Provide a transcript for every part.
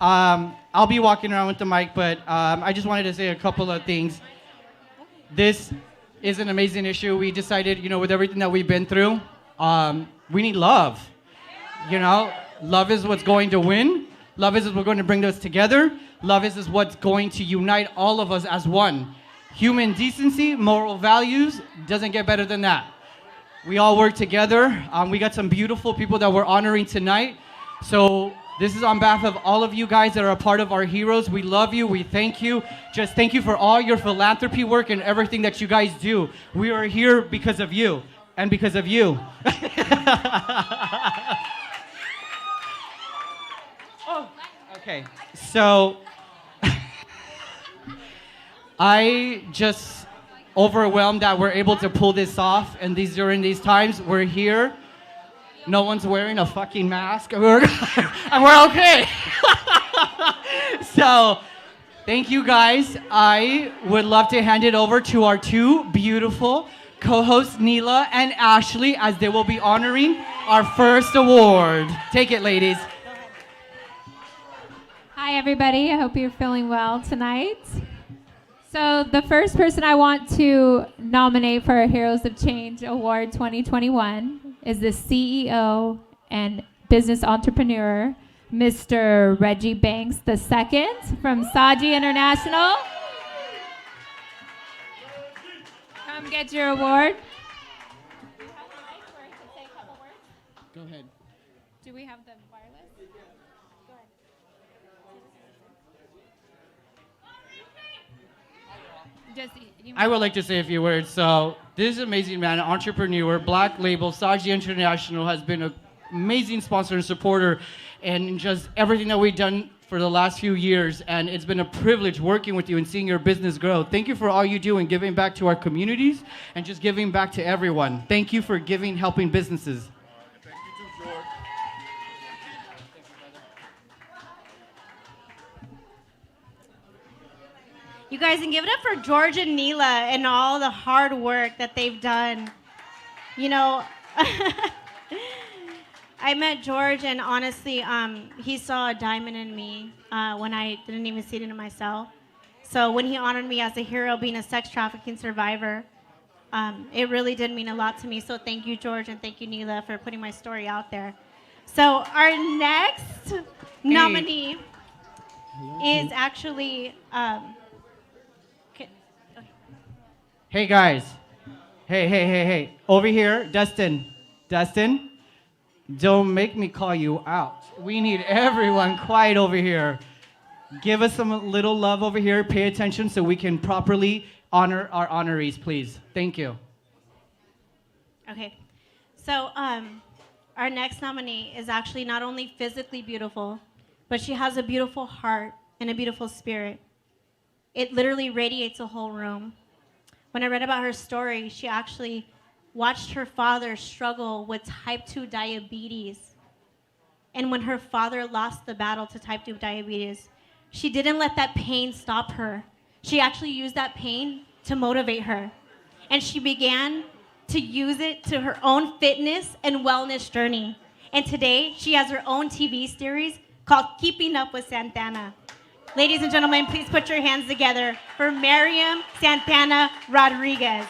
I'll be walking around with the mic, but I just wanted to say a couple of things. This is an amazing issue. We decided, with everything that we've been through, we need love. Love is what's going to win. Love is what's going to bring us together. Love is what's going to unite all of us as one. Human decency, moral values, doesn't get better than that. We all work together. We got some beautiful people that we're honoring tonight. So this is on behalf of all of you guys that are a part of our heroes. We love you. We thank you. Just thank you for all your philanthropy work and everything that you guys do. We are here because of you and because of you. Oh, okay. So I just overwhelmed that we're able to pull this off, and during these times we're here. No one's wearing a fucking mask, and we're okay. So thank you guys. I would love to hand it over to our two beautiful co-hosts, Neela and Ashley, as they will be honoring our first award. Take it, ladies. Hi, everybody. I hope you're feeling well tonight. So the first person I want to nominate for our Heroes of Change Award 2021 is the CEO and business entrepreneur, Mr. Reggie Banks II from Saji International. Come get your award. Go ahead. Do we have the wireless? Go ahead. I would like to say a few words. So this amazing man, entrepreneur, Black Label, Saji International has been an amazing sponsor and supporter and just everything that we've done for the last few years. And it's been a privilege working with you and seeing your business grow. Thank you for all you do and giving back to our communities and just giving back to everyone. Thank you for helping businesses. Thank you too, George. You guys can give it up for George and Neela and all the hard work that they've done. I met George, and honestly, he saw a diamond in me when I didn't even see it in myself. So when he honored me as a hero, being a sex trafficking survivor, it really did mean a lot to me. So thank you, George, and thank you, Neela, for putting my story out there. So our next nominee is actually... Hey guys. Hey. Over here, Dustin. Don't make me call you out. We need everyone quiet over here. Give us some little love over here. Pay attention so we can properly honor our honorees, please. Thank you. Okay. So our next nominee is actually not only physically beautiful, but she has a beautiful heart and a beautiful spirit. It literally radiates a whole room. When I read about her story, she actually watched her father struggle with type 2 diabetes. And when her father lost the battle to type 2 diabetes, she didn't let that pain stop her. She actually used that pain to motivate her. And she began to use it to her own fitness and wellness journey. And today, she has her own TV series called Keeping Up with Santana. Ladies and gentlemen, please put your hands together for Miriam Santana Rodriguez.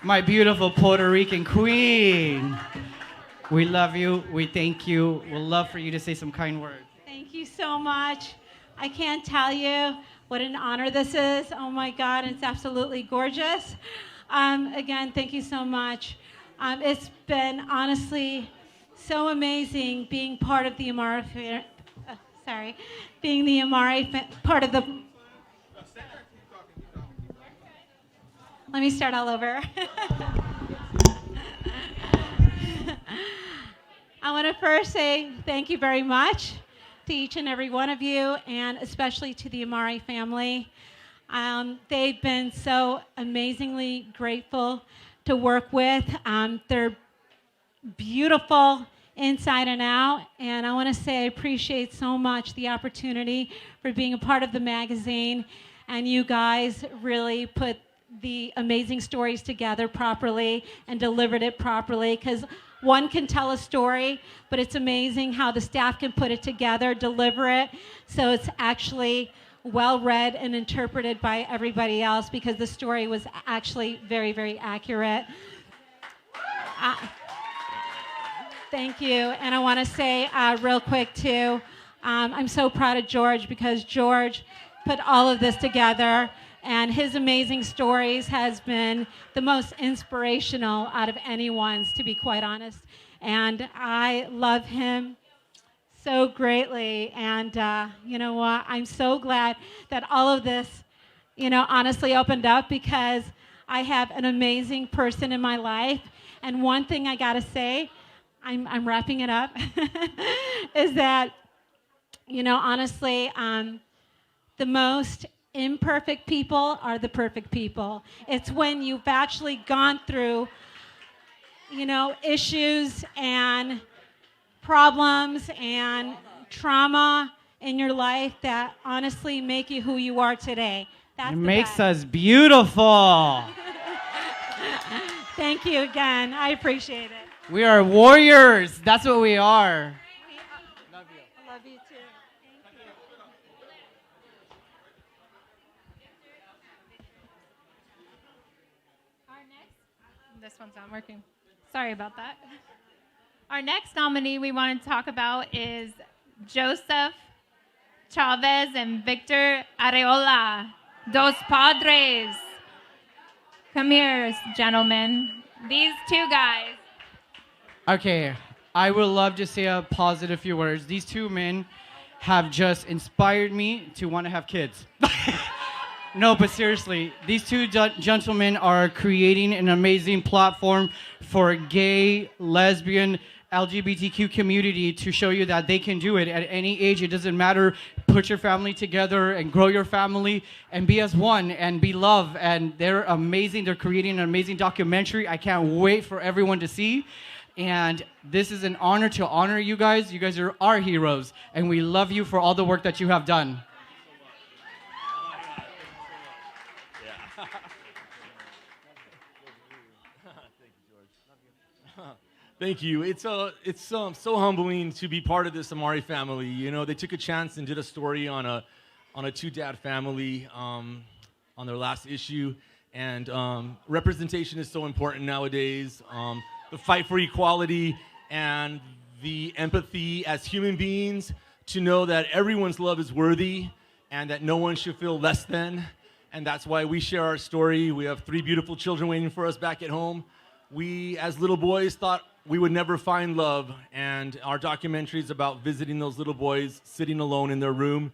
My beautiful Puerto Rican queen. We love you. We thank you. We'd love for you to say some kind words. Thank you so much. I can't tell you what an honor this is. Oh my God, it's absolutely gorgeous. Again, thank you so much. It's been honestly so amazing being part of the Amare, being the Amare part of the. Let me start all over. I want to first say thank you very much to each and every one of you, and especially to the Amare family. They've been so amazingly grateful to work with. They're beautiful inside and out, and I want to say I appreciate so much the opportunity for being a part of the magazine, and you guys really put the amazing stories together properly and delivered it properly, because one can tell a story, but it's amazing how the staff can put it together, deliver it, so it's actually well read and interpreted by everybody else, because the story was actually very, very accurate. Thank you. And I want to say real quick, too, I'm so proud of George, because George put all of this together, and his amazing stories has been the most inspirational out of anyone's, to be quite honest. And I love him so greatly. And you know what? I'm so glad that all of this, honestly opened up, because I have an amazing person in my life. And one thing I got to say, I'm wrapping it up, is that, honestly, the most imperfect people are the perfect people. It's when you've actually gone through, issues and problems and trauma in your life that honestly make you who you are today. That's it the makes best. us beautiful. Thank you again. I appreciate it. We are warriors. That's what we are. Love you. I love you too. Thank you. This one's not working. Sorry about that. Our next nominee we want to talk about is Joseph Chavez and Victor Areola, Dos Padres. Come here, gentlemen. These two guys. Okay, I would love to say a positive few words. These two men have just inspired me to want to have kids. No, but seriously, these two gentlemen are creating an amazing platform for gay, lesbian, LGBTQ community to show you that they can do it at any age. It doesn't matter. Put your family together and grow your family and be as one and be love. And they're amazing. They're creating an amazing documentary. I can't wait for everyone to see. And this is an honor to honor you guys. You guys are our heroes. And we love you for all the work that you have done. Thank you. It's so humbling to be part of this Amare family. They took a chance and did a story on a two-dad family on their last issue, and representation is so important nowadays. The fight for equality and the empathy as human beings to know that everyone's love is worthy and that no one should feel less than. And that's why we share our story. We have 3 beautiful children waiting for us back at home. We, as little boys, thought we would never find love, and our documentary is about visiting those little boys sitting alone in their room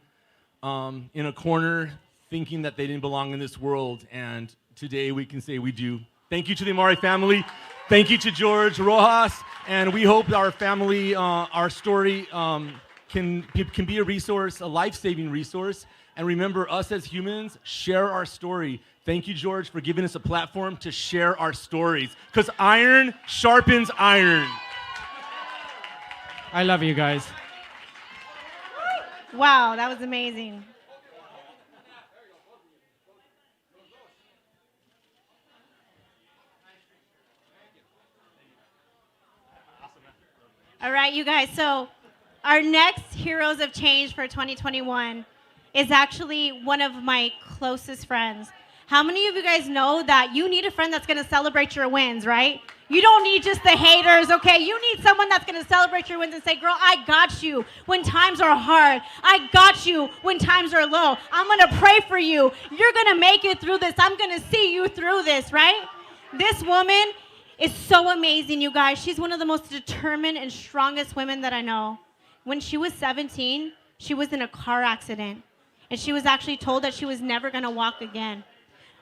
in a corner thinking that they didn't belong in this world, and today we can say we do. Thank you to the Amare family. Thank you to George Rojas, and we hope our family, our story can be a resource, a life-saving resource. And remember, us as humans share our story. Thank you, George, for giving us a platform to share our stories, because iron sharpens iron. I love you guys. Wow, that was amazing. All right, you guys. So our next Heroes of Change for 2021 is actually one of my closest friends. How many of you guys know that you need a friend that's going to celebrate your wins, right? You don't need just the haters, okay? You need someone that's going to celebrate your wins and say, girl, I got you when times are hard. I got you when times are low. I'm going to pray for you. You're going to make it through this. I'm going to see you through this, right? This woman is so amazing, you guys. She's one of the most determined and strongest women that I know. When she was 17, she was in a car accident, and she was actually told that she was never going to walk again.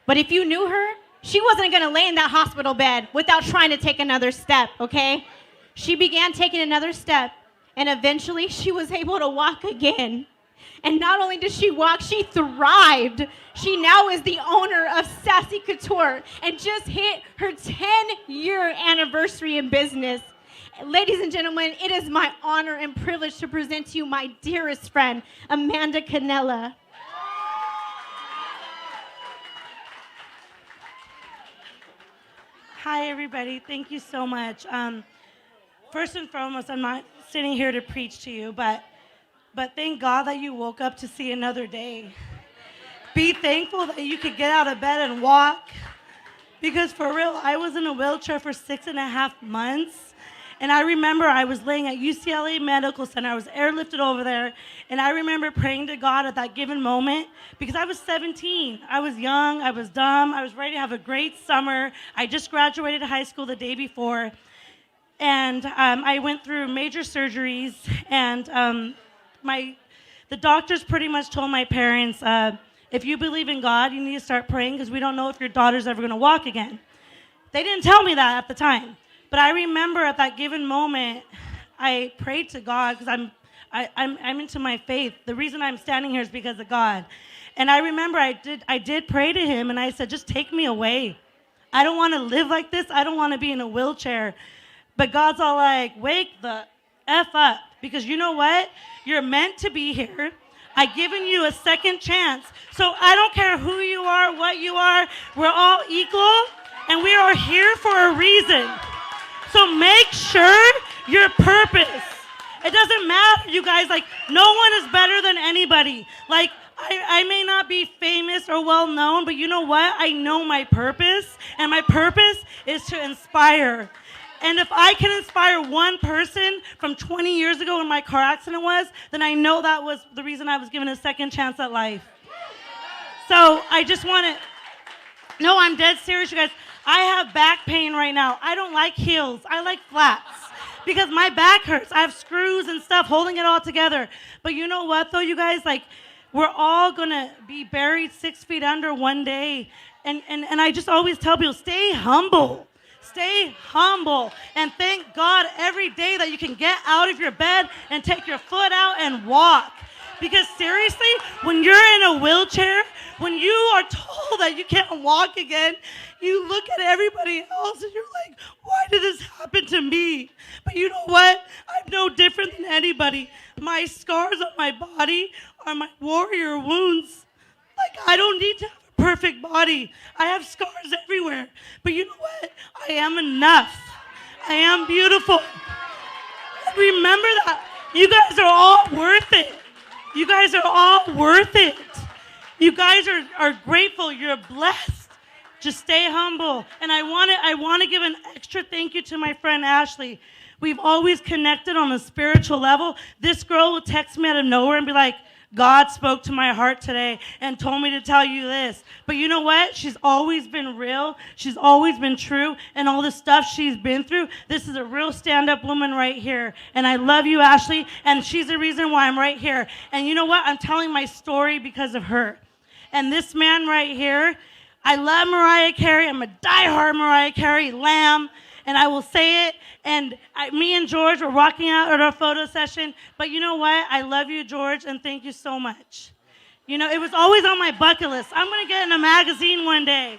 But if you knew her, she wasn't going to lay in that hospital bed without trying to take another step, okay? She began taking another step, and eventually she was able to walk again. And not only did she walk, she thrived. She now is the owner of Sassy Couture and just hit her 10-year anniversary in business. Ladies and gentlemen, it is my honor and privilege to present to you my dearest friend, Amanda Canella. Hi, everybody. Thank you so much. first and foremost, I'm not sitting here to preach to you, but thank God that you woke up to see another day. Be thankful that you could get out of bed and walk. Because for real, I was in a wheelchair for 6.5 months. And I remember I was laying at UCLA Medical Center. I was airlifted over there. And I remember praying to God at that given moment because I was 17. I was young. I was dumb. I was ready to have a great summer. I just graduated high school the day before. And I went through major surgeries. And the doctors pretty much told my parents, if you believe in God, you need to start praying because we don't know if your daughter's ever going to walk again. They didn't tell me that at the time. But I remember at that given moment, I prayed to God because I'm into my faith. The reason I'm standing here is because of God. And I remember I did pray to him, and I said, just take me away. I don't want to live like this. I don't want to be in a wheelchair. But God's all like, wake the F up. Because you know what? You're meant to be here. I've given you a second chance. So I don't care who you are, what you are. We're all equal, and we are here for a reason. So make sure your purpose. It doesn't matter, you guys. Like, no one is better than anybody. Like, I may not be famous or well known, but you know what? I know my purpose, and my purpose is to inspire. And if I can inspire one person from 20 years ago when my car accident was, then I know that was the reason I was given a second chance at life. So I just want to, no, I'm dead serious, you guys. I have back pain right now. I don't like heels. I like flats because my back hurts. I have screws and stuff holding it all together. But you know what, though, you guys? Like, we're all going to be buried 6 feet under one day. And I just always tell people, stay humble. Stay humble. And thank God every day that you can get out of your bed and take your foot out and walk. Because seriously, when you're in a wheelchair, when you are told that you can't walk again, you look at everybody else and you're like, why did this happen to me? But you know what? I'm no different than anybody. My scars on my body are my warrior wounds. Like, I don't need to have a perfect body. I have scars everywhere. But you know what? I am enough. I am beautiful. And remember that. You guys are all worth it. You guys are all worth it. You guys are grateful. You're blessed. Just stay humble. And I want to give an extra thank you to my friend Ashley. We've always connected on a spiritual level. This girl will text me out of nowhere and be like, God spoke to my heart today and told me to tell you this. But you know what? She's always been real. She's always been true. And all the stuff she's been through, this is a real stand-up woman right here. And I love you, Ashley. And she's the reason why I'm right here. And you know what? I'm telling my story because of her. And this man right here, I love Mariah Carey. I'm a diehard Mariah Carey lamb. And I will say it. And me and George were walking out at our photo session. But you know what? I love you, George, and thank you so much. You know, it was always on my bucket list. I'm going to get in a magazine one day.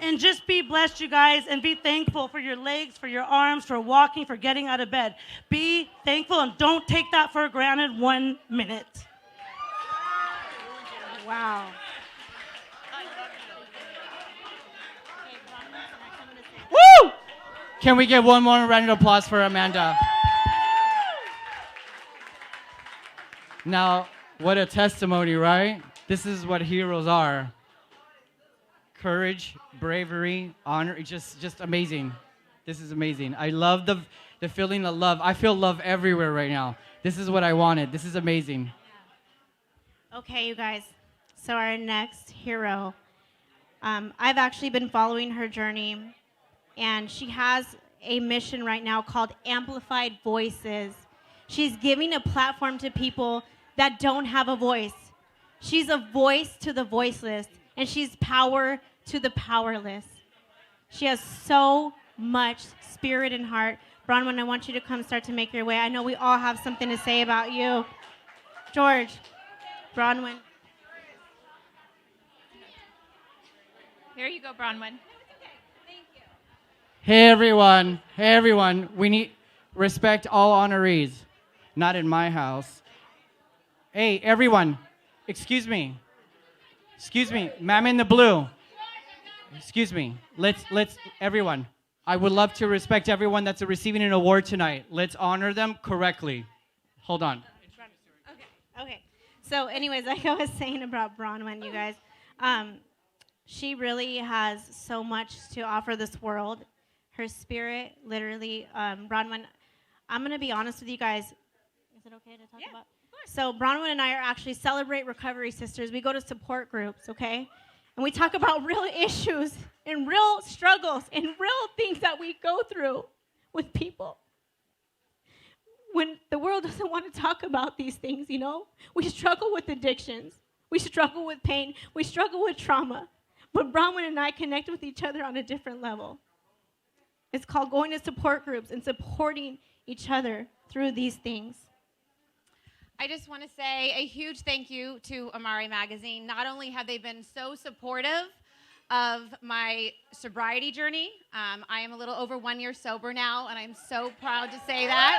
And just be blessed, you guys, and be thankful for your legs, for your arms, for walking, for getting out of bed. Be thankful and don't take that for granted 1 minute. Wow. Woo! Can we get one more round of applause for Amanda? Now, what a testimony, right? This is what heroes are. Courage, bravery, honor, it's just amazing. This is amazing. I love the feeling of love. I feel love everywhere right now. This is what I wanted. This is amazing. Okay, you guys. So our next hero, I've actually been following her journey, and she has a mission right now called Amplified Voices. She's giving a platform to people that don't have a voice. She's a voice to the voiceless, and she's power to the powerless. She has so much spirit and heart. Bronwyn, I want you to come start to make your way. I know we all have something to say about you. George, Bronwyn. Here you go, Bronwyn. Hey everyone, we need respect all honorees. Not in my house. Hey everyone, excuse me, ma'am in the blue. Excuse me, let's everyone, I would love to respect everyone that's receiving an award tonight. Let's honor them correctly. Hold on. Okay. So, anyways, like I was saying about Bronwyn, you guys, she really has so much to offer this world. Her spirit, literally, Bronwyn. I'm gonna be honest with you guys. Is it okay to talk about? So, Bronwyn and I are actually Celebrate Recovery Sisters. We go to support groups, okay? And we talk about real issues and real struggles and real things that we go through with people. When the world doesn't want to talk about these things, you know, we struggle with addictions. We struggle with pain. We struggle with trauma. But Bronwyn and I connect with each other on a different level. It's called going to support groups and supporting each other through these things. I just want to say a huge thank you to Amare Magazine. Not only have they been so supportive of my sobriety journey, I am a little over 1 year sober now, and I'm so proud to say that.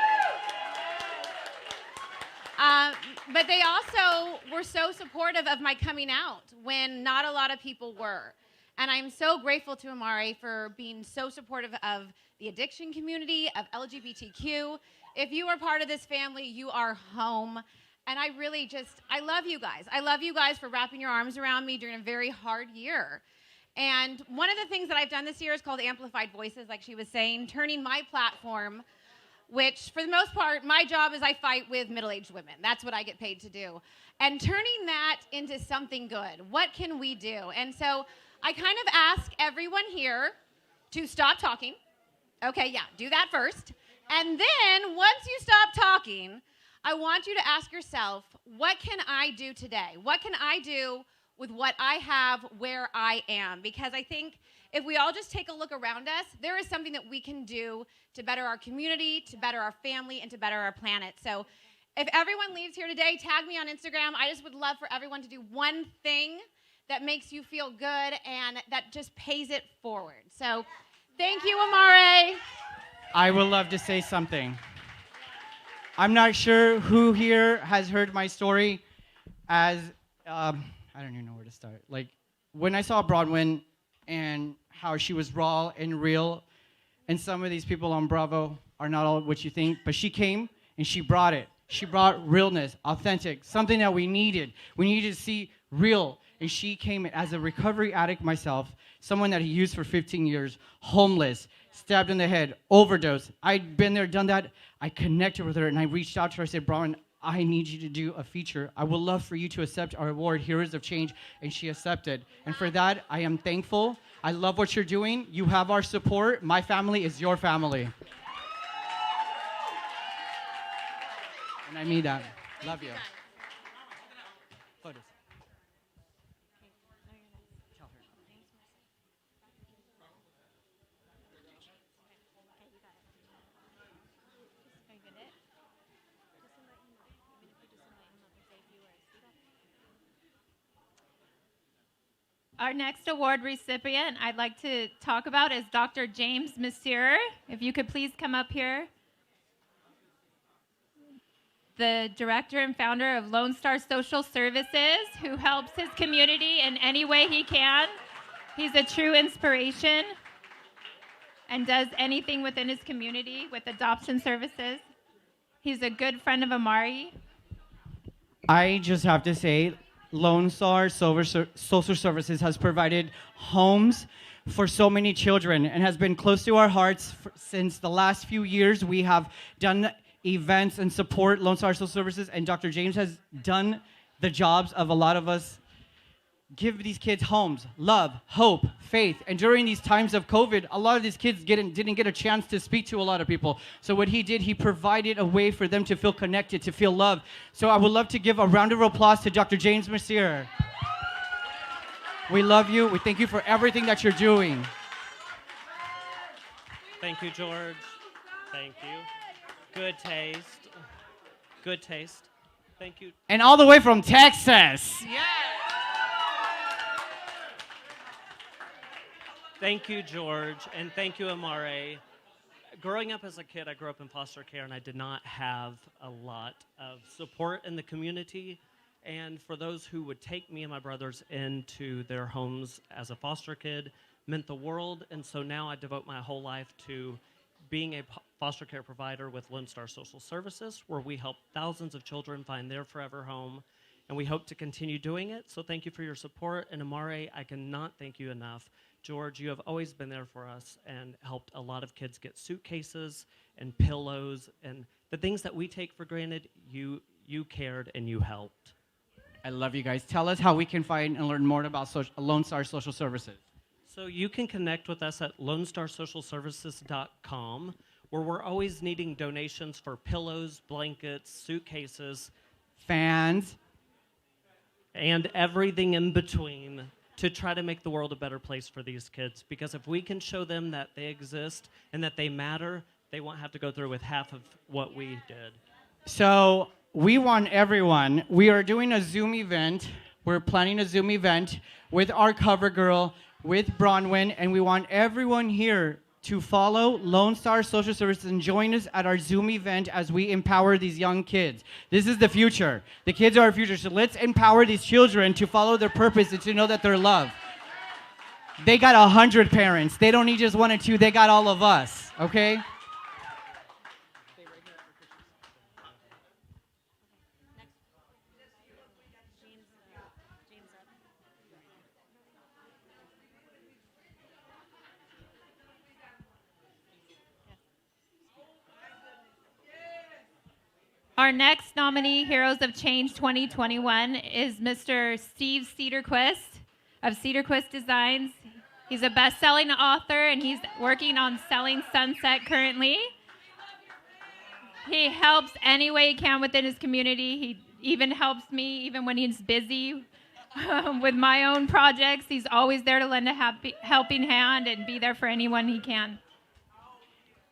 But they also were so supportive of my coming out when not a lot of people were. And I'm so grateful to Amare for being so supportive of the addiction community, of LGBTQ. If you are part of this family, you are home. And I love you guys. I love you guys for wrapping your arms around me during a very hard year. And one of the things that I've done this year is called Amplified Voices, like she was saying, turning my platform, which for the most part, my job is I fight with middle-aged women. That's what I get paid to do. And turning that into something good. What can we do? And so I kind of ask everyone here to stop talking. Okay, yeah, do that first. And then once you stop talking, I want you to ask yourself, what can I do today? What can I do with what I have where I am? Because I think if we all just take a look around us, there is something that we can do to better our community, to better our family, and to better our planet. So if everyone leaves here today, tag me on Instagram. I just would love for everyone to do one thing that makes you feel good and that just pays it forward. So thank you, Amare. I would love to say something. I'm not sure who here has heard my story as, I don't even know where to start. Like, when I saw Bronwyn and how she was raw and real, and some of these people on Bravo are not all what you think, but she came and she brought it. She brought realness, authentic, something that we needed. We needed to see real. And she came as a recovery addict myself, someone that he used for 15 years, homeless, stabbed in the head, overdose. I'd been there, done that. I connected with her, and I reached out to her. I said, Bronwyn, I need you to do a feature. I would love for you to accept our award, Heroes of Change, and she accepted. And for that, I am thankful. I love what you're doing. You have our support. My family is your family. And I mean that. Love you. Photos. Our next award recipient I'd like to talk about is Dr. James Monsieur. If you could please come up here. The director and founder of Lone Star Social Services, who helps his community in any way he can. He's a true inspiration and does anything within his community with adoption services. He's a good friend of Amare. I just have to say, Lone Star Social Services has provided homes for so many children and has been close to our hearts since the last few years. We have done events and support Lone Star Social Services, and Dr. James has done the jobs of a lot of us. Give these kids homes, love, hope, faith. And during these times of COVID, a lot of these kids didn't get a chance to speak to a lot of people. So what he did, he provided a way for them to feel connected, to feel loved. So I would love to give a round of applause to Dr. James Monsieur. We love you. We thank you for everything that you're doing. Thank you, George. Thank you. Good taste. Good taste. Thank you. And all the way from Texas. Yeah. Thank you, George, and thank you, Amare. Growing up as a kid, I grew up in foster care, and I did not have a lot of support in the community. And for those who would take me and my brothers into their homes as a foster kid, meant the world, and so now I devote my whole life to being a foster care provider with Lone Star Social Services, where we help thousands of children find their forever home, and we hope to continue doing it. So thank you for your support, and Amare, I cannot thank you enough. George, you have always been there for us and helped a lot of kids get suitcases and pillows and the things that we take for granted. You cared and you helped. I love you guys. Tell us how we can find and learn more about Lone Star Social Services. So you can connect with us at LoneStarSocialServices.com, where we're always needing donations for pillows, blankets, suitcases, Fans. and everything in between to try to make the world a better place for these kids. Because if we can show them that they exist and that they matter, they won't have to go through with half of what we did. So we want everyone. We are doing a Zoom event. We're planning a Zoom event with our cover girl, with Bronwyn, and we want everyone here to follow Lone Star Social Services and join us at our Zoom event as we empower these young kids. This is the future. The kids are our future, so let's empower these children to follow their purpose and to know that they're loved. They got 100 parents. They don't need just one or two. They got all of us, okay? Our next nominee, Heroes of Change 2021, is Mr. Steve Cederquist of Cederquist Designs. He's a best-selling author, and he's working on Selling Sunset currently. He helps any way he can within his community. He even helps me even when he's busy with my own projects. He's always there to lend a helping hand and be there for anyone he can.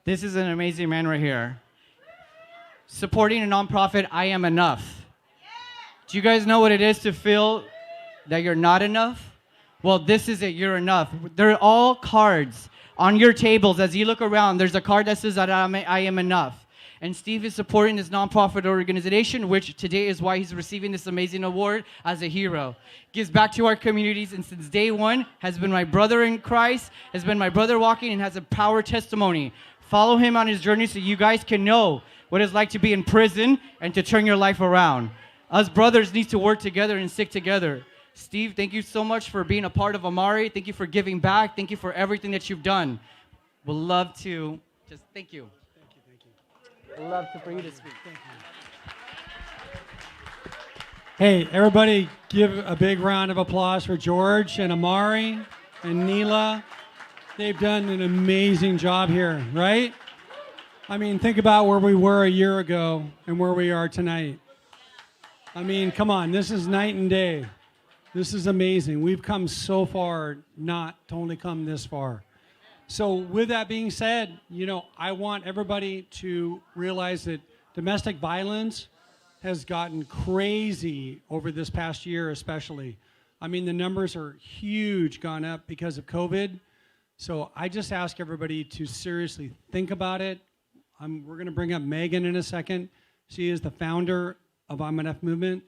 This is an amazing man right here. Supporting a nonprofit, I Am Enough. Do you guys know what it is to feel that you're not enough? Well, this is it, you're enough. They're all cards on your tables. As you look around, there's a card that says that I am enough. And Steve is supporting this nonprofit organization, which today is why he's receiving this amazing award as a hero. Gives back to our communities, and since day one has been my brother in Christ, has been my brother walking, and has a power testimony. Follow him on his journey so you guys can know what it's like to be in prison and to turn your life around. Us brothers need to work together and stick together. Steve, thank you so much for being a part of Amare. Thank you for giving back. Thank you for everything that you've done. We'd love to just thank you. Thank you. We'd love for you to speak. Thank you. Hey, everybody, give a big round of applause for George and Amare and Neela. They've done an amazing job here, right? I mean, think about where we were a year ago and where we are tonight. I mean, come on, this is night and day. This is amazing. We've come so far, not to only come this far. So with that being said, you know, I want everybody to realize that domestic violence has gotten crazy over this past year especially. I mean, the numbers are huge, gone up because of COVID. So I just ask everybody to seriously think about it. We're going to bring up Megan in a second. She is the founder of I'm Enough Movement,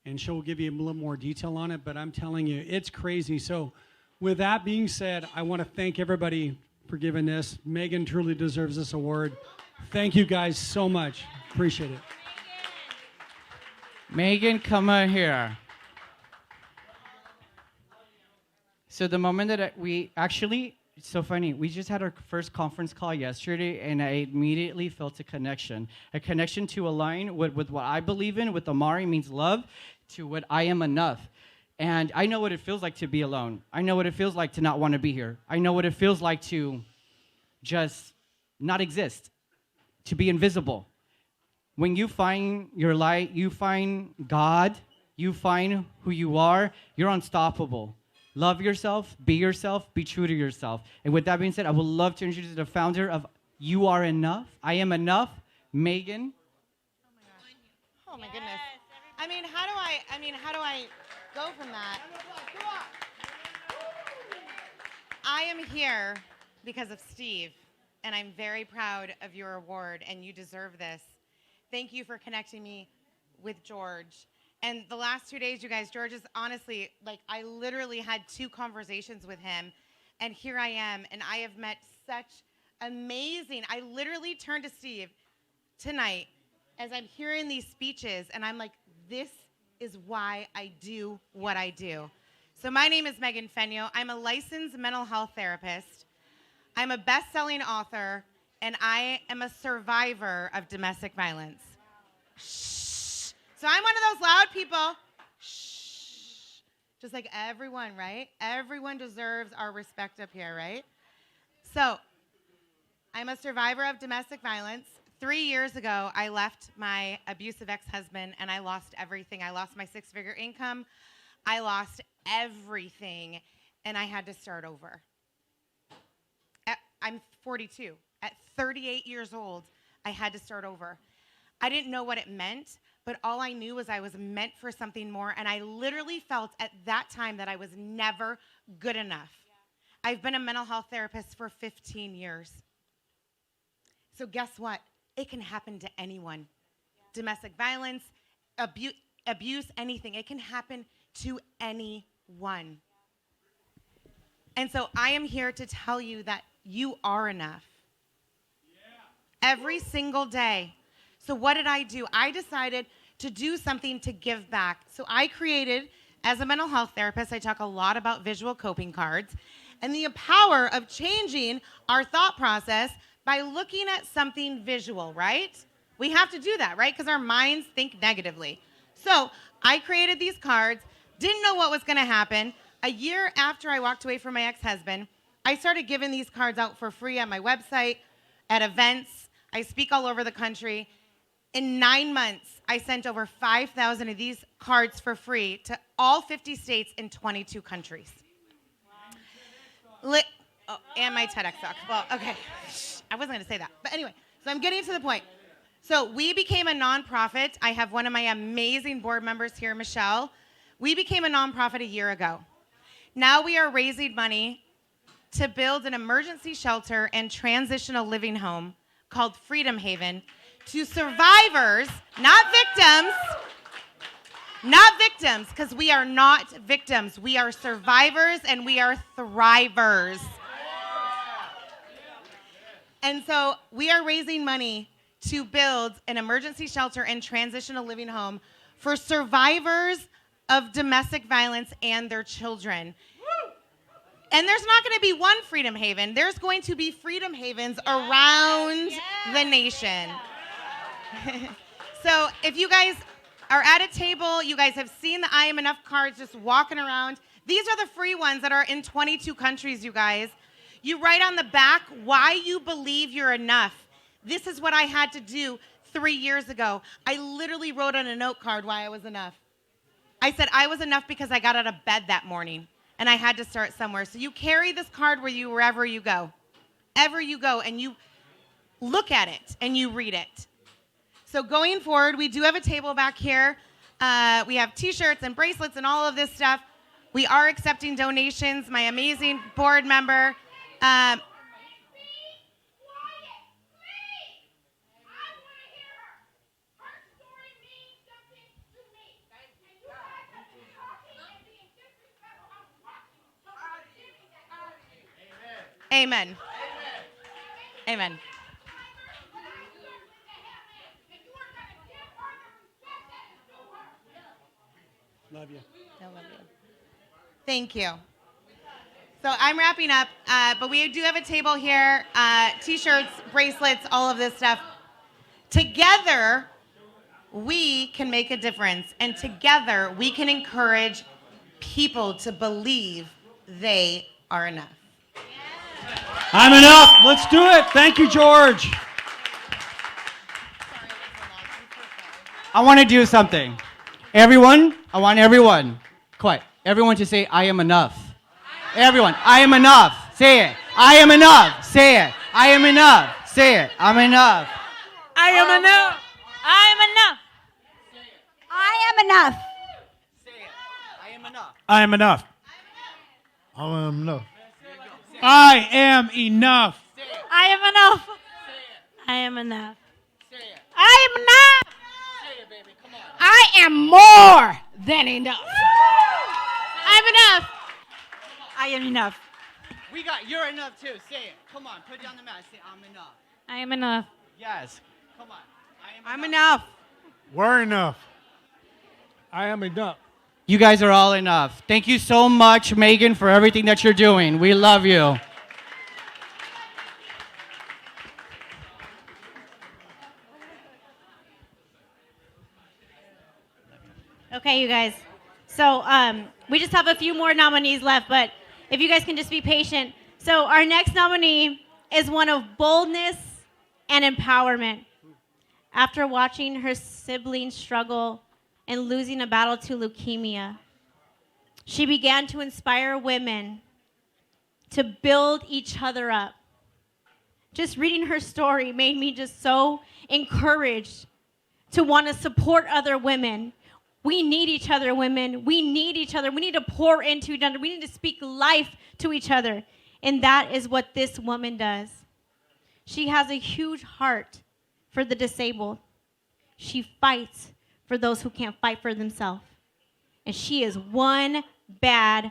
and she'll give you a little more detail on it, but I'm telling you, it's crazy. So with that being said, I want to thank everybody for giving this. Megan truly deserves this award. Thank you guys so much. Appreciate it. Megan, come on here. So the moment that we actually, it's so funny, we just had our first conference call yesterday, and I immediately felt a connection to align with what I believe in, with Amare means love, to what I am enough. And I know what it feels like to be alone. I know what it feels like to not want to be here. I know what it feels like to just not exist, to be invisible. When you find your light, you find God, you find who you are, you're unstoppable. Love yourself, be true to yourself. And with that being said, I would love to introduce the founder of You Are Enough, I Am Enough, Megan. Oh my goodness. I mean, how do I go from that? I am here because of Steve, and I'm very proud of your award, and you deserve this. Thank you for connecting me with George. And the last 2 days, you guys, George is honestly, like, I literally had 2 conversations with him And here I am, and I have met such amazing, I literally turned to Steve tonight as I'm hearing these speeches, and I'm like, this is why I do what I do. So my name is Megan Fenyo. I'm a licensed mental health therapist. I'm a best-selling author, and I am a survivor of domestic violence. Shh. So I'm one of those loud people. Shh. Just like everyone, right? Everyone deserves our respect up here, right? So I'm a survivor of domestic violence. 3 years ago, I left my abusive ex-husband, and I lost everything. I lost my six-figure income. I lost everything, and I had to start over. I'm 42. At 38 years old, I had to start over. I didn't know what it meant, but all I knew was I was meant for something more, and I literally felt at that time that I was never good enough. Yeah. I've been a mental health therapist for 15 years. So guess what? It can happen to anyone. Yeah. Domestic violence, abuse, anything. It can happen to anyone. And so I am here to tell you that you are enough. Yeah. Every single day. So what did I do? I decided to do something to give back. So I created, as a mental health therapist, I talk a lot about visual coping cards and the power of changing our thought process by looking at something visual, right? We have to do that, right? Because our minds think negatively. So I created these cards, didn't know what was going to happen. A year after I walked away from my ex-husband, I started giving these cards out for free on my website, at events. I speak all over the country. In 9 months, I sent over 5,000 of these cards for free to all 50 states in 22 countries. And my TEDx talk. Well, okay. I wasn't going to say that. But anyway, so I'm getting to the point. So we became a nonprofit. I have one of my amazing board members here, Michelle. We became a nonprofit a year ago. Now we are raising money to build an emergency shelter and transitional living home called Freedom Haven to survivors, not victims, because we are not victims. We are survivors and we are thrivers. And so we are raising money to build an emergency shelter and transitional living home for survivors of domestic violence and their children. And there's not going to be one Freedom Haven. There's going to be Freedom Havens around the nation. So if you guys are at a table, you guys have seen the I Am Enough cards just walking around. These are the free ones that are in 22 countries, you guys. You write on the back why you believe you're enough. This is what I had to do 3 years ago. I literally wrote on a note card why I was enough. I said I was enough because I got out of bed that morning. And I had to start somewhere. So you carry this card wherever you go. Ever you go, and you look at it, and you read it. So going forward, we do have a table back here. We have T-shirts and bracelets and all of this stuff. We are accepting donations. My amazing board member. Amen. Amen. Love you. I love you. Thank you. So I'm wrapping up, but we do have a table here, T-shirts, bracelets, all of this stuff. Together, we can make a difference, and together, we can encourage people to believe they are enough. I'm enough. Let's do it. Thank you, George. I want to do something. I want everyone, quiet. Everyone to say, I am enough. Everyone, I am enough. Say it. I am enough. Say it. I am enough. Say it. I'm enough. I am enough. I am enough. I am enough. Say it. I am enough. I am enough. I am enough. I am enough. I am enough. I am enough. I am enough. I am more than enough. I'm enough. I am enough. We got, you're enough too. Say it. Come on, put down the mask. Say, I'm enough. I am enough. Yes. Come on. I'm enough. We're enough. I am enough. You guys are all enough. Thank you so much, Megan, for everything that you're doing. We love you. Okay, you guys. So we just have a few more nominees left, but if you guys can just be patient. So our next nominee is one of boldness and empowerment. After watching her siblings struggle and losing a battle to leukemia, she began to inspire women to build each other up. Just reading her story made me just so encouraged to want to support other women. We need each other, women. We need each other. We need to pour into each other. We need to speak life to each other. And that is what this woman does. She has a huge heart for the disabled. She fights for those who can't fight for themselves. And she is one bad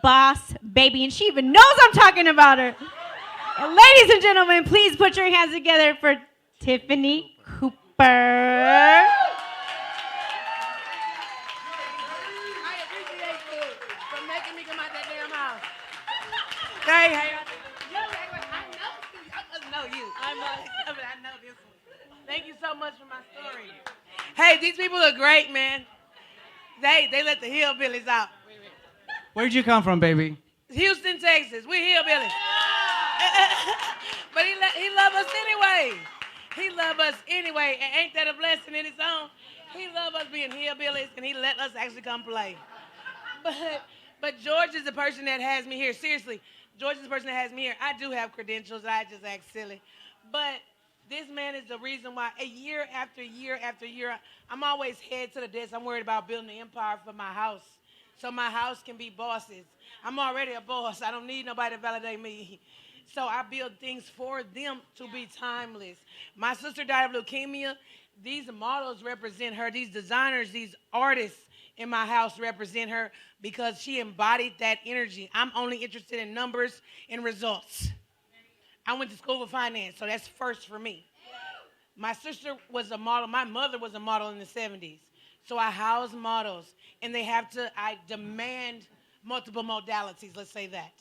boss baby. And she even knows I'm talking about her. And ladies and gentlemen, please put your hands together for Tiffany Cooper. Hey, I must know you. I know this one. Thank you so much for my story. Hey, these people are great, man. They let the hillbillies out. Where'd you come from, baby? Houston, Texas. We hillbillies. But he love us anyway. He love us anyway. And ain't that a blessing in its own? He love us being hillbillies, and he let us actually come play. But George is the person that has me here. Seriously, George is the person that has me here. I do have credentials. I just act silly. But this man is the reason why year after year after year, I'm always head to the desk. I'm worried about building an empire for my house so my house can be bosses. I'm already a boss. I don't need nobody to validate me. So I build things for them to be timeless. My sister died of leukemia. These models represent her. These designers, these artists in my house represent her because she embodied that energy. I'm only interested in numbers and results. I went to school for finance, so that's first for me. My sister was a model. My mother was a model in the 70s. So I house models, and I demand multiple modalities, let's say that.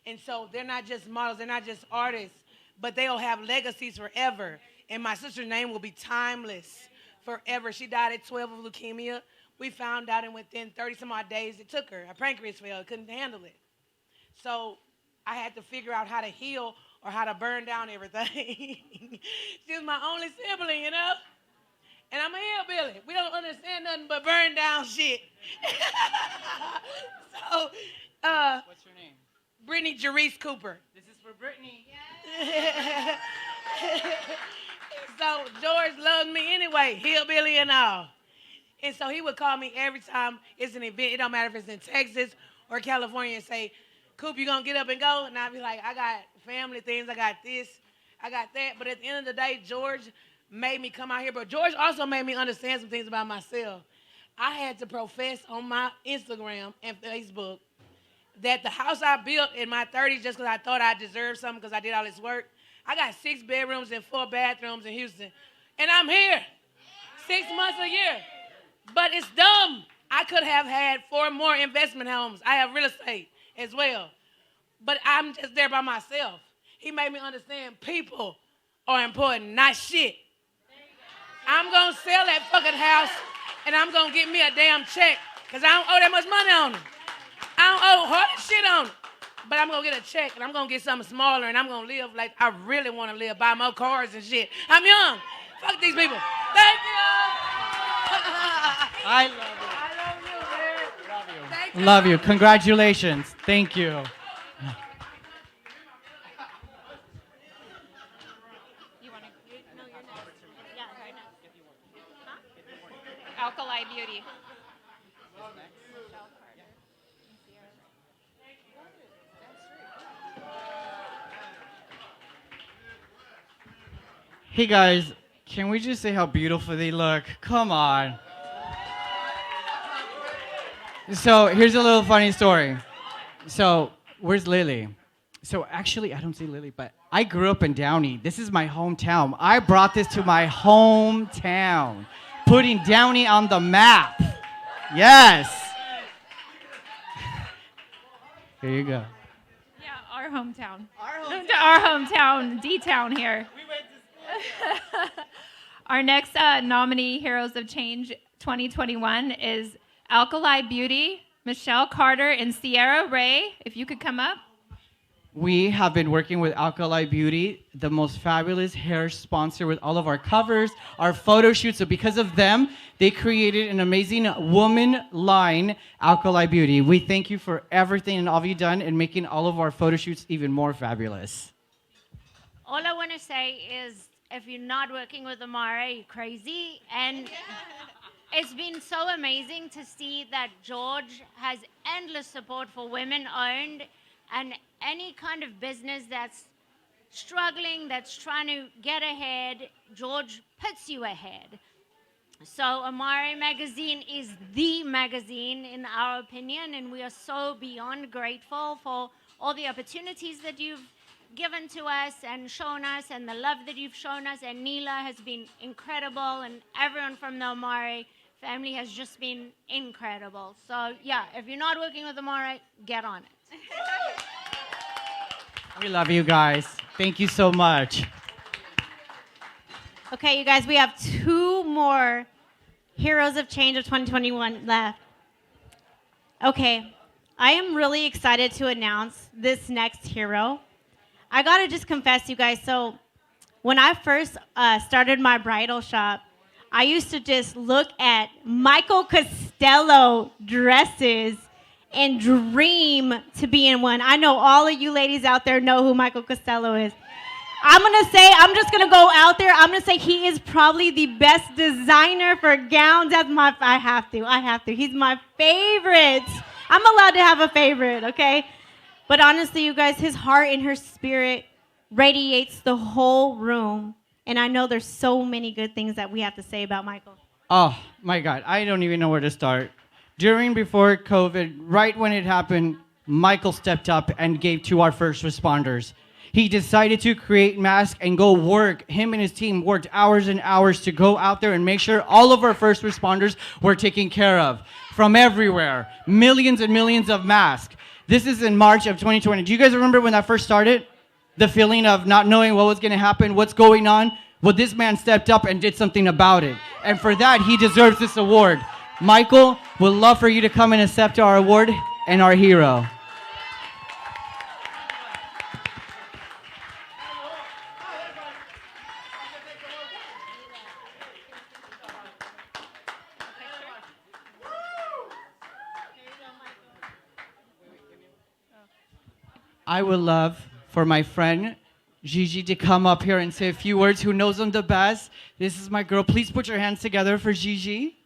And so they're not just models, they're not just artists, but they'll have legacies forever. And my sister's name will be timeless forever. She died at 12 of leukemia. We found out, and within 30 some odd days, it took her. Her pancreas failed, couldn't handle it. So I had to figure out how to heal or how to burn down everything. She was my only sibling, you know? And I'm a hillbilly. We don't understand nothing but burn down shit. So, what's your name? Brittany Jerice Cooper. This is for Brittany. Yes. So George loved me anyway, hillbilly and all. And so he would call me every time it's an event. It don't matter if it's in Texas or California, and say, Coop, you gonna get up and go? And I'd be like, I got family things, I got this, I got that. But at the end of the day, George made me come out here. But George also made me understand some things about myself. I had to profess on my Instagram and Facebook that the house I built in my 30s just because I thought I deserved something because I did all this work. I got 6 bedrooms and 4 bathrooms in Houston. And I'm here 6 months a year. But it's dumb. I could have had 4 more investment homes. I have real estate as well. But I'm just there by myself. He made me understand people are important, not shit. I'm going to sell that fucking house and I'm going to get me a damn check because I don't owe that much money on it. I don't owe hardly shit on it. But I'm going to get a check and I'm going to get something smaller and I'm going to live like I really want to live, buy more cars and shit. I'm young. Fuck these people. Thank you. I love you. I love you, man. Love you. Thank you. Love you. Congratulations. Thank you. Alkali Beauty. Hey guys, can we just say how beautiful they look? Come on. So here's a little funny story. So where's Lily? So actually, I don't see Lily, but I grew up in Downey. This is my hometown. I brought this to my hometown, putting Downey on the map. Yes. Here you go. Yeah, our hometown. Our hometown, D-town here. Our next nominee, Heroes of Change 2021, is Alkali Beauty, Michelle Carter, and Sierra Ray. If you could come up. We have been working with Alkali Beauty, the most fabulous hair sponsor with all of our covers, our photo shoots. So because of them, they created an amazing woman line, Alkali Beauty. We thank you for everything and all you've done in making all of our photo shoots even more fabulous. All I want to say is, if you're not working with Amare, you're crazy. And it's been so amazing to see that George has endless support for women-owned and any kind of business that's struggling, that's trying to get ahead. George puts you ahead. So Amare magazine is the magazine in our opinion, and we are so beyond grateful for all the opportunities that you've given to us and shown us, and the love that you've shown us. And Neela has been incredible, and everyone from the Amare family has just been incredible. So yeah, if you're not working with Amare, get on it. We love you guys. Thank you so much. Okay, you guys, we have 2 more Heroes of Change of 2021 left. Okay, I am really excited to announce this next hero. I gotta just confess, you guys, so when I first started my bridal shop, I used to just look at Michael Costello dresses and dream to be in one. I know all of you ladies out there know who Michael Costello is. I'm just gonna go out there. I'm gonna say he is probably the best designer for gowns. I have to. He's my favorite. I'm allowed to have a favorite, okay? But honestly, you guys, his heart and her spirit radiates the whole room. And I know there's so many good things that we have to say about Michael. Oh, my God. I don't even know where to start. Before COVID, right when it happened, Michael stepped up and gave to our first responders. He decided to create masks and go work. Him and his team worked hours and hours to go out there and make sure all of our first responders were taken care of from everywhere. Millions and millions of masks. This is in March of 2020. Do you guys remember when that first started? The feeling of not knowing what was going to happen, what's going on? Well, this man stepped up and did something about it. And for that, he deserves this award. Michael, we'd love for you to come and accept our award and our hero. I would love for my friend Gigi to come up here and say a few words. Who knows him the best? This is my girl. Please put your hands together for Gigi.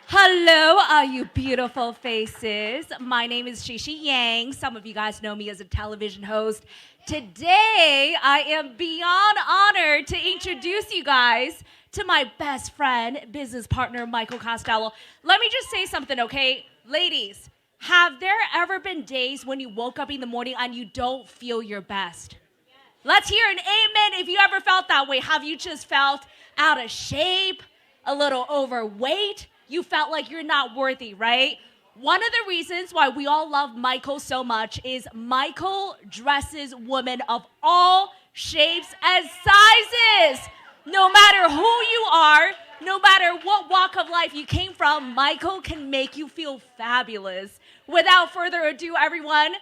Hello, all you beautiful faces. My name is Shishi Yang. Some of you guys know me as a television host. Today, I am beyond honored to introduce you guys to my best friend, business partner, Michael Costello. Let me just say something, okay? Ladies, have there ever been days when you woke up in the morning and you don't feel your best? Yes. Let's hear an amen if you ever felt that way. Have you just felt out of shape, a little overweight? You felt like you're not worthy, right? One of the reasons why we all love Michael so much is Michael dresses women of all shapes and sizes. No matter who you are, no matter what walk of life you came from, Michael can make you feel fabulous. Without further ado, everyone,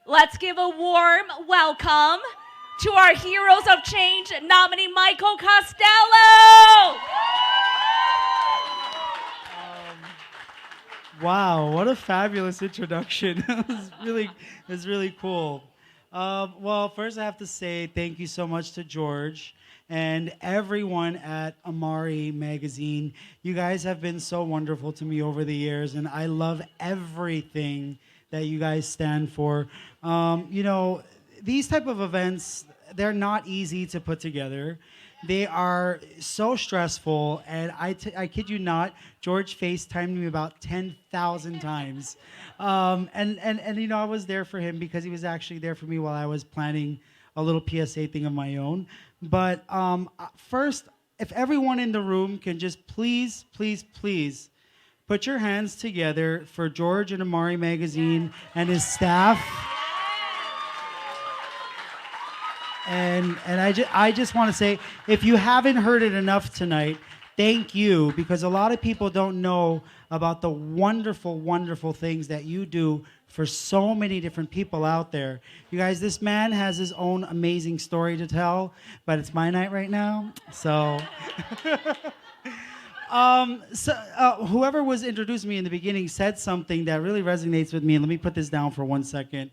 let's give a warm welcome to our Heroes of Change nominee, Michael Costello. Wow, what a fabulous introduction. It was really cool. Well, first I have to say thank you so much to George and everyone at Amare magazine. You guys have been so wonderful to me over the years, and I love everything that you guys stand for. You know, these type of events, they're not easy to put together. They are so stressful, and I kid you not, George FaceTimed me about 10,000 times. And you know, I was there for him because he was actually there for me while I was planning a little PSA thing of my own. But first, if everyone in the room can just please, please, please put your hands together for George and Amare Magazine and his staff. And I just want to say, if you haven't heard it enough tonight, thank you, because a lot of people don't know about the wonderful, wonderful things that you do for so many different people out there. You guys, this man has his own amazing story to tell, but it's my night right now, so... whoever was introducing me in the beginning said something that really resonates with me, and let me put this down for 1 second.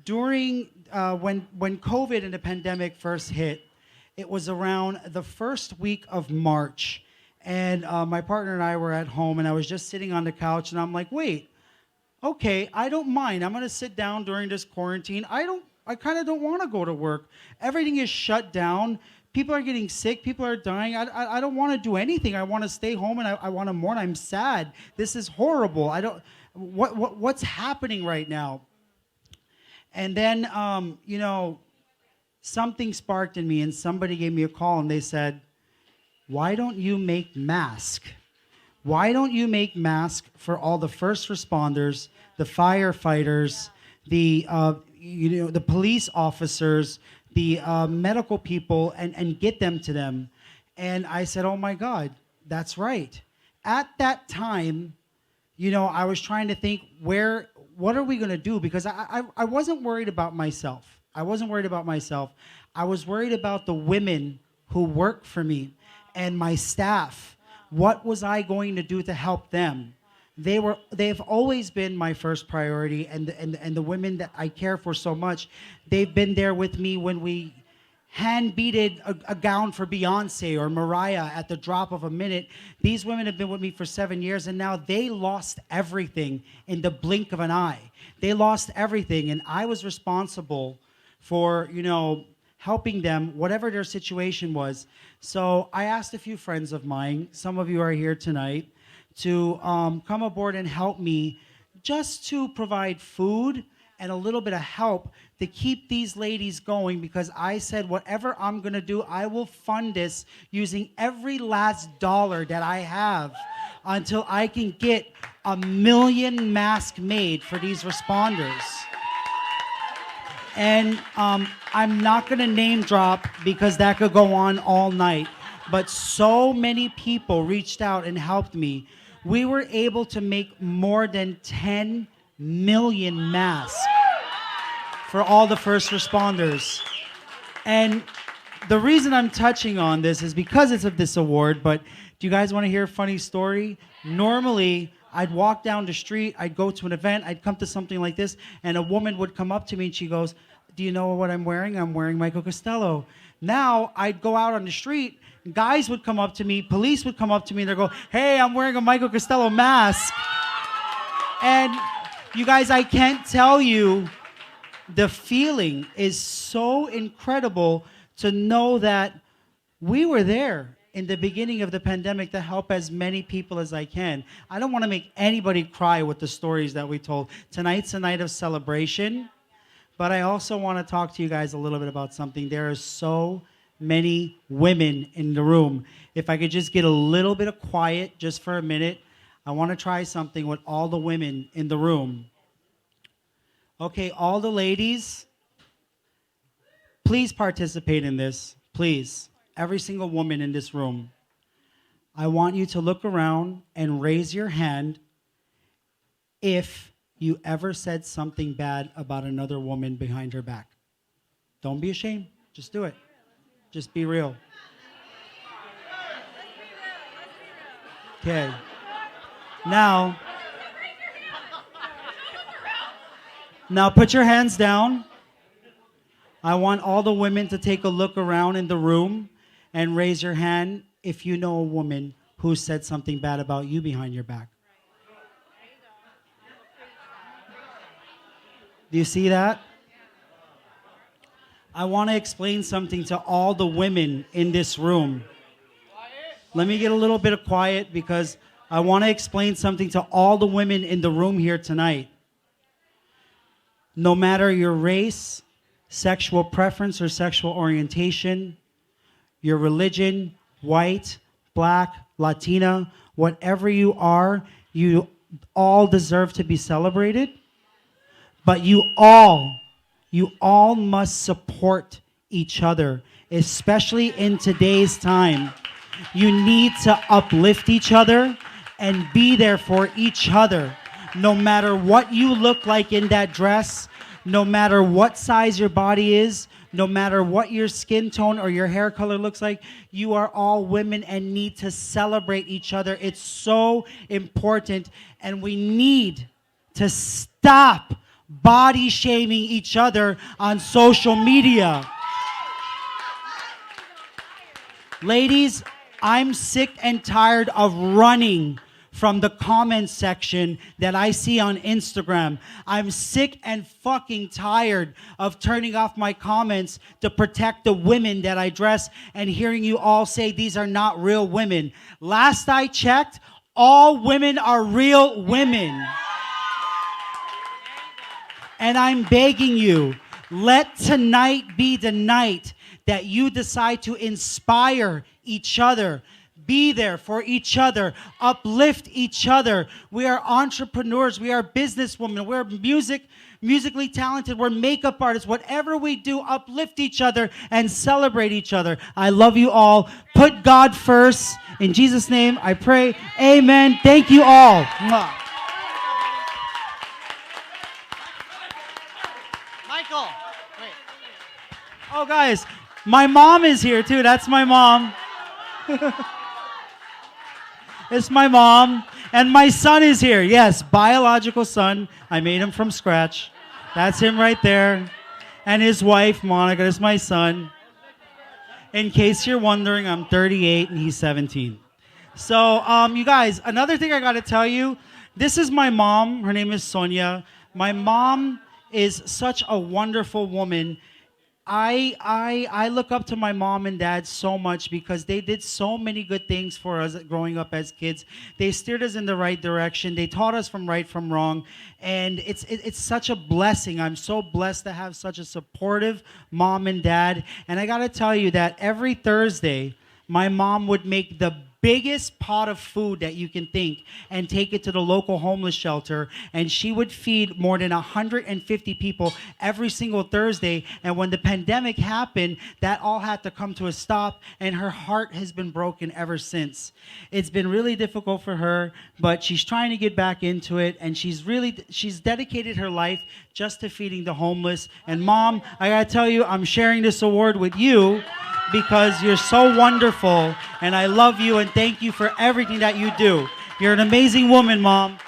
During when COVID and the pandemic first hit, it was around the first week of March, and my partner and I were at home, and I was just sitting on the couch, and I'm like, wait, okay, I don't mind. I'm gonna sit down during this quarantine. I kind of don't want to go to work. Everything is shut down. People are getting sick. People are dying. I don't want to do anything. I want to stay home, and I want to mourn. I'm sad. This is horrible. What's happening right now? And then, you know, something sparked in me, and somebody gave me a call, and they said, why don't you make masks? Why don't you make masks for all the first responders, the firefighters, the the police officers, the medical people, and get them to them? And I said, oh my God, that's right. At that time, you know, I was trying to think, what are we going to do? Because I wasn't worried about myself. I wasn't worried about myself. I was worried about the women who work for me and my staff. What was I going to do to help them? They've always been my first priority, and the women that I care for so much, they've been there with me when we hand beaded a gown for Beyonce or Mariah at the drop of a minute. These women have been with me for 7 years, and now they lost everything in the blink of an eye. They lost everything, and I was responsible for, you know, helping them, whatever their situation was. So I asked a few friends of mine, some of you are here tonight, to come aboard and help me just to provide food and a little bit of help to keep these ladies going, because I said, whatever I'm gonna do, I will fund this using every last dollar that I have until I can get 1 million masks made for these responders. And I'm not gonna name drop because that could go on all night, but so many people reached out and helped me. We were able to make more than 10 million masks for all the first responders. And the reason I'm touching on this is because it's of this award, but do you guys want to hear a funny story? Normally, I'd walk down the street, I'd go to an event, I'd come to something like this, and a woman would come up to me and she goes, do you know what I'm wearing? I'm wearing Michael Costello. Now, I'd go out on the street, guys would come up to me, police would come up to me, and they'd go, hey, I'm wearing a Michael Costello mask. And you guys, I can't tell you, the feeling is so incredible to know that we were there in the beginning of the pandemic to help as many people as I can. I don't want to make anybody cry with the stories that we told. Tonight's a night of celebration, but I also want to talk to you guys a little bit about something. There are so many women in the room. If I could just get a little bit of quiet just for a minute, I want to try something with all the women in the room. Okay, all the ladies, please participate in this, please. Every single woman in this room. I want you to look around and raise your hand if you ever said something bad about another woman behind her back. Don't be ashamed, just do it. Just be real. Okay. Now put your hands down. I want all the women to take a look around in the room and raise your hand if you know a woman who said something bad about you behind your back. Do you see that? I want to explain something to all the women in this room. Let me get a little bit of quiet because I want to explain something to all the women in the room here tonight. No matter your race, sexual preference, or sexual orientation, your religion, white, black, Latina, whatever you are, you all deserve to be celebrated. But you all must support each other, especially in today's time. You need to uplift each other and be there for each other. No matter what you look like in that dress, no matter what size your body is, no matter what your skin tone or your hair color looks like, you are all women and need to celebrate each other. It's so important, and we need to stop body shaming each other on social media. Ladies, I'm sick and tired of running from the comment section that I see on Instagram. I'm sick and fucking tired of turning off my comments to protect the women that I dress and hearing you all say these are not real women. Last I checked, all women are real women. And I'm begging you, let tonight be the night that you decide to inspire each other. Be there for each other. Uplift each other. We are entrepreneurs. We are businesswomen. We're musically talented. We're makeup artists. Whatever we do, uplift each other and celebrate each other. I love you all. Put God first. In Jesus' name, I pray. Amen. Thank you all. Mwah. Michael, wait. Oh, guys, my mom is here, too. That's my mom. It's my mom. And my son is here. Yes, biological son. I made him from scratch. That's him right there. And his wife, Monica. That's my son. In case you're wondering, I'm 38 and he's 17. So, you guys, another thing I got to tell you. This is my mom. Her name is Sonia. My mom is such a wonderful woman. I look up to my mom and dad so much because they did so many good things for us growing up as kids. They steered us in the right direction. They taught us from right from wrong. And it's such a blessing. I'm so blessed to have such a supportive mom and dad. And I got to tell you that every Thursday, my mom would make the biggest pot of food that you can think and take it to the local homeless shelter, and she would feed more than 150 people every single Thursday. And when the pandemic happened, that all had to come to a stop, and her heart has been broken ever since. It's been really difficult for her, but she's trying to get back into it, and she's dedicated her life just to feeding the homeless. And Mom, I gotta tell you, I'm sharing this award with you because you're so wonderful, and I love you, and thank you for everything that you do. You're an amazing woman, Mom.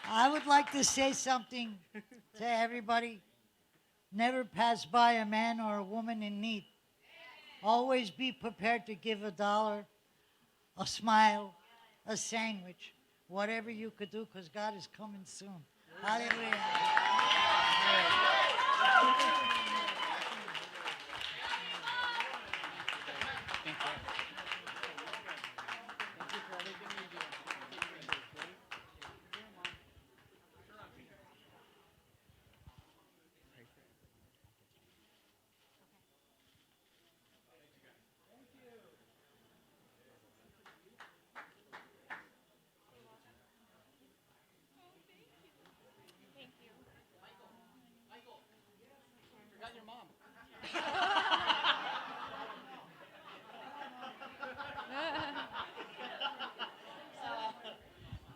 I would like to say something to everybody. Never pass by a man or a woman in need. Always be prepared to give $1, a smile, a sandwich, whatever you could do, because God is coming soon. Hallelujah.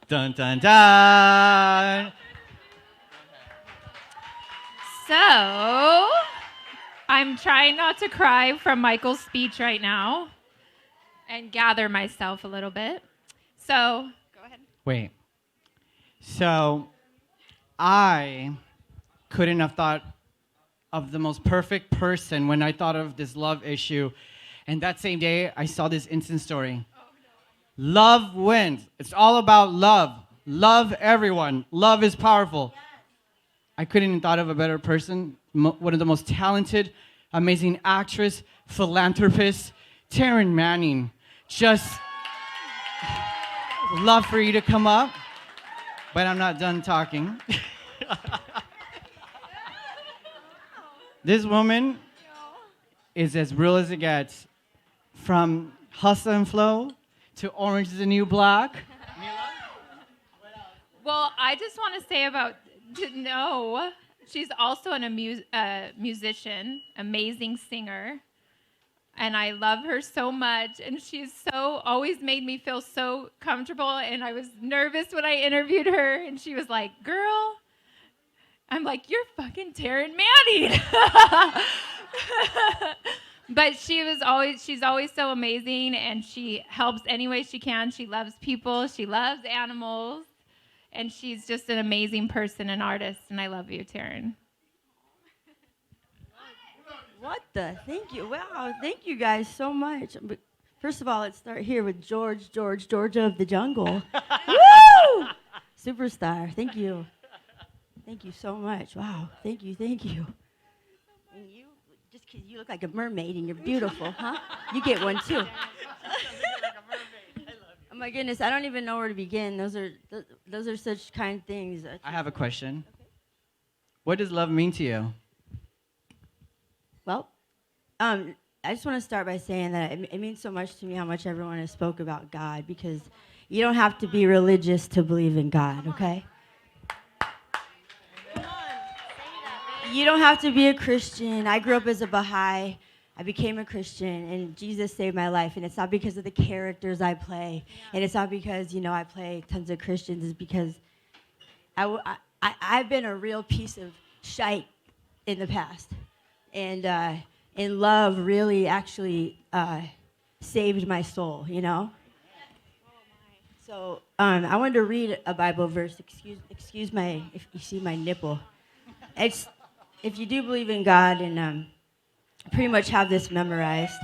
Dun, dun, dun. So, I'm trying not to cry from Michael's speech right now and gather myself a little bit. So, go ahead. Wait. So, I couldn't have thought of the most perfect person when I thought of this love issue. And that same day, I saw this instant story. Love wins. It's all about love. Love everyone. Love is powerful. I couldn't even thought of a better person. One of the most talented, amazing actress, philanthropist, Taryn Manning. Just love for you to come up, but I'm not done talking. This woman is as real as it gets. From Hustle and Flow to Orange is the New Black. Well, I just want to say she's also a musician, amazing singer, and I love her so much. And she's always made me feel so comfortable. And I was nervous when I interviewed her, and she was like, "Girl," I'm like, "You're fucking Taryn Manning." But she's always so amazing, and she helps any way she can. She loves people, she loves animals, and she's just an amazing person and artist, and I love you, Taryn. What the? Thank you. Wow, thank you guys so much. But first of all, let's start here with Georgia of the Jungle. Woo! Superstar. Thank you. Thank you so much. Wow. Thank you. And you, just because you look like a mermaid and you're beautiful, huh? You get one too. Oh my goodness, I don't even know where to begin. Those are such kind things. I have a question. Okay. What does love mean to you? Well, I just want to start by saying that it means so much to me how much everyone has spoke about God, because you don't have to be religious to believe in God, okay? You don't have to be a Christian. I grew up as a Baha'i. I became a Christian, and Jesus saved my life. And it's not because of the characters I play, and it's not because, I play tons of Christians. It's because I've been a real piece of shite in the past. And love really actually saved my soul, So I wanted to read a Bible verse. Excuse my, if you see my nipple. If you do believe in God, and pretty much have this memorized,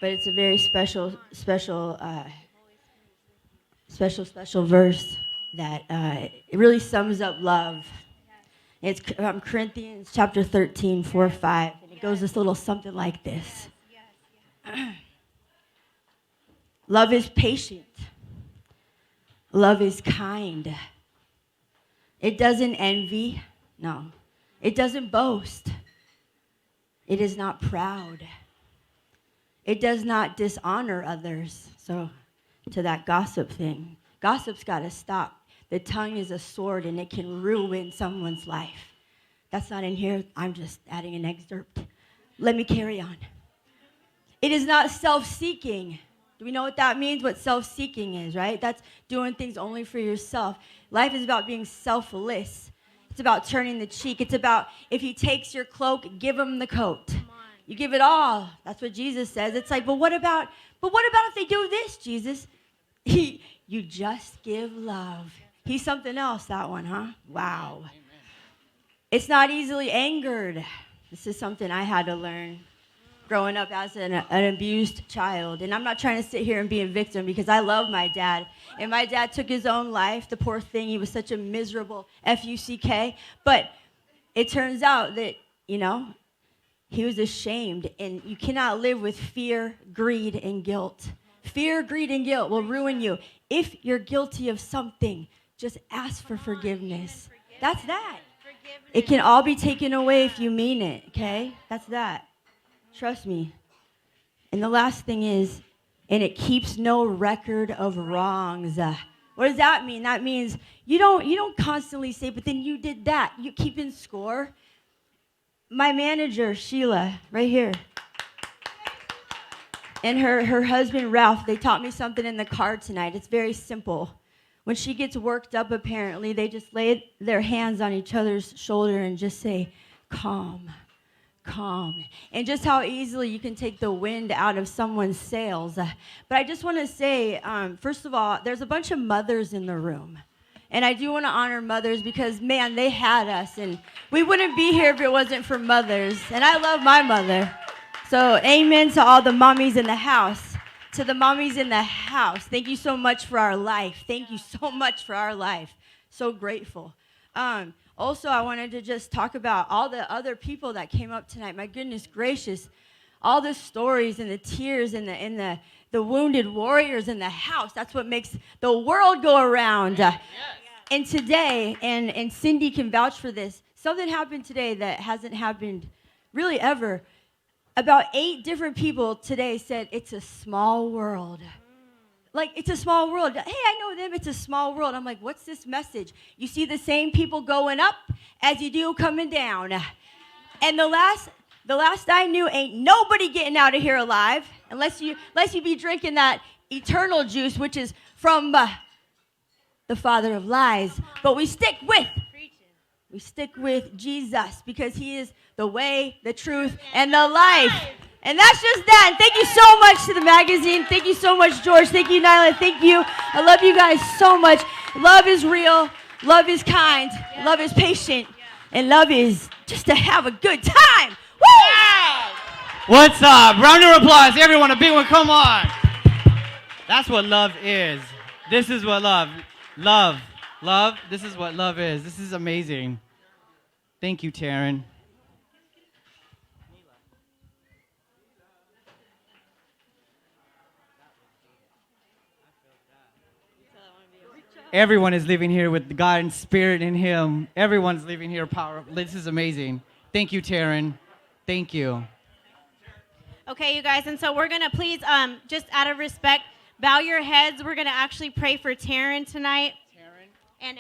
but it's a very special verse that it really sums up love. It's Corinthians chapter 13, 4, 5, and it goes this little something like this. Love is patient. Love is kind. It doesn't envy. No. It doesn't boast. It is not proud. It does not dishonor others. So, to that gossip thing, gossip's got to stop. The tongue is a sword, and it can ruin someone's life. That's not in here. I'm just adding an excerpt. Let me carry on. It is not self-seeking. Do we know what that means? What self-seeking is, right? That's doing things only for yourself. Life is about being selfless. It's about turning the cheek. It's about, if he takes your cloak, give him the coat. You give it all. That's what Jesus says. It's like, but what about if they do this, Jesus? You just give love. He's something else, that one, huh? Wow. Amen. It's not easily angered. This is something I had to learn growing up as an abused child. And I'm not trying to sit here and be a victim, because I love my dad. And my dad took his own life, the poor thing. He was such a miserable F-U-C-K. But it turns out that, he was ashamed. And you cannot live with fear, greed, and guilt. Fear, greed, and guilt will ruin you. If you're guilty of something, just ask for forgiveness. That's that. It can all be taken away if you mean it, okay? That's that. Trust me. And the last thing is, and it keeps no record of wrongs. What does that mean? That means you don't constantly say, but then you did that. You keep in score. My manager, Sheila, right here, and her husband, Ralph, they taught me something in the car tonight. It's very simple. When she gets worked up, apparently, they just lay their hands on each other's shoulder and just say, calm. And just how easily you can take the wind out of someone's sails. But I just want to say, first of all, there's a bunch of mothers in the room. And I do want to honor mothers because, man, they had us. And we wouldn't be here if it wasn't for mothers. And I love my mother. So amen to all the mommies in the house. To the mommies in the house, thank you so much for our life. Thank you so much for our life. So grateful. Also, I wanted to just talk about all the other people that came up tonight. My goodness gracious, all the stories and the tears and the wounded warriors in the house. That's what makes the world go around. And today, and Cindy can vouch for this, something happened today that hasn't happened really ever. About 8 different people today said, it's a small world. Like, it's a small world. Hey, I know them, it's a small world. I'm like, what's this message? You see the same people going up as you do coming down. And the last I knew, ain't nobody getting out of here alive unless you be drinking that eternal juice, which is from the father of lies. But we stick with Jesus because he is the way, the truth, and the life. And that's just that. And thank you so much to the magazine. Thank you so much, George. Thank you, Nyla. Thank you. I love you guys so much. Love is real. Love is kind. Love is patient. And love is just to have a good time. Woo! What's up? Round of applause. Everyone, a big one. Come on. That's what love is. This is what love. This is what love is. This is amazing. Thank you, Taryn. Everyone is living here with God and Spirit in Him. Everyone's living here powerful. This is amazing. Thank you, Taryn. Thank you. Okay, you guys, and so we're going to please, just out of respect, bow your heads. We're going to actually pray for Taryn tonight. And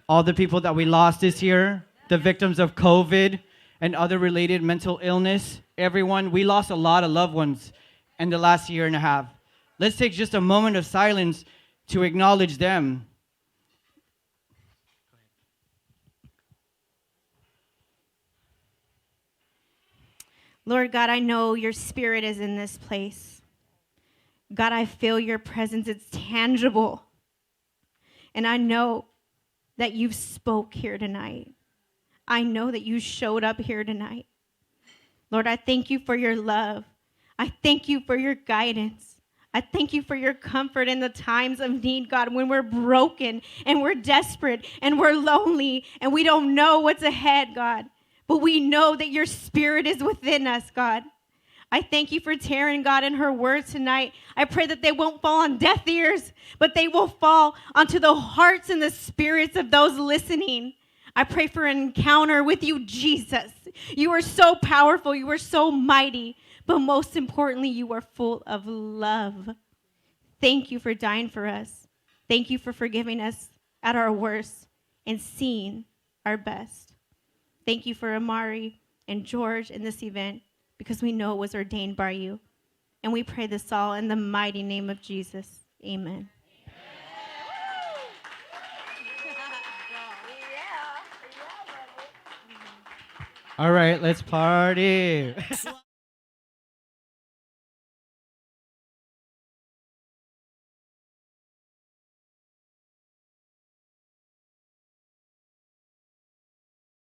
All the people that we lost this year, the victims of COVID and other related mental illness, everyone, we lost a lot of loved ones in the last year and a half. Let's take just a moment of silence to acknowledge them. Lord God, I know your Spirit is in this place. God, I feel your presence. It's tangible. And I know that you've spoke here tonight. I know that you showed up here tonight. Lord, I thank you for your love. I thank you for your guidance. I thank you for your comfort in the times of need, God, when we're broken and we're desperate and we're lonely and we don't know what's ahead, God. But we know that your Spirit is within us, God. I thank you for Taryn, God, and her words tonight. I pray that they won't fall on deaf ears, but they will fall onto the hearts and the spirits of those listening. I pray for an encounter with you, Jesus. You are so powerful. You are so mighty. But most importantly, you are full of love. Thank you for dying for us. Thank you for forgiving us at our worst and seeing our best. Thank you for Amare and George in this event because we know it was ordained by you. And we pray this all in the mighty name of Jesus. Amen. All right, let's party.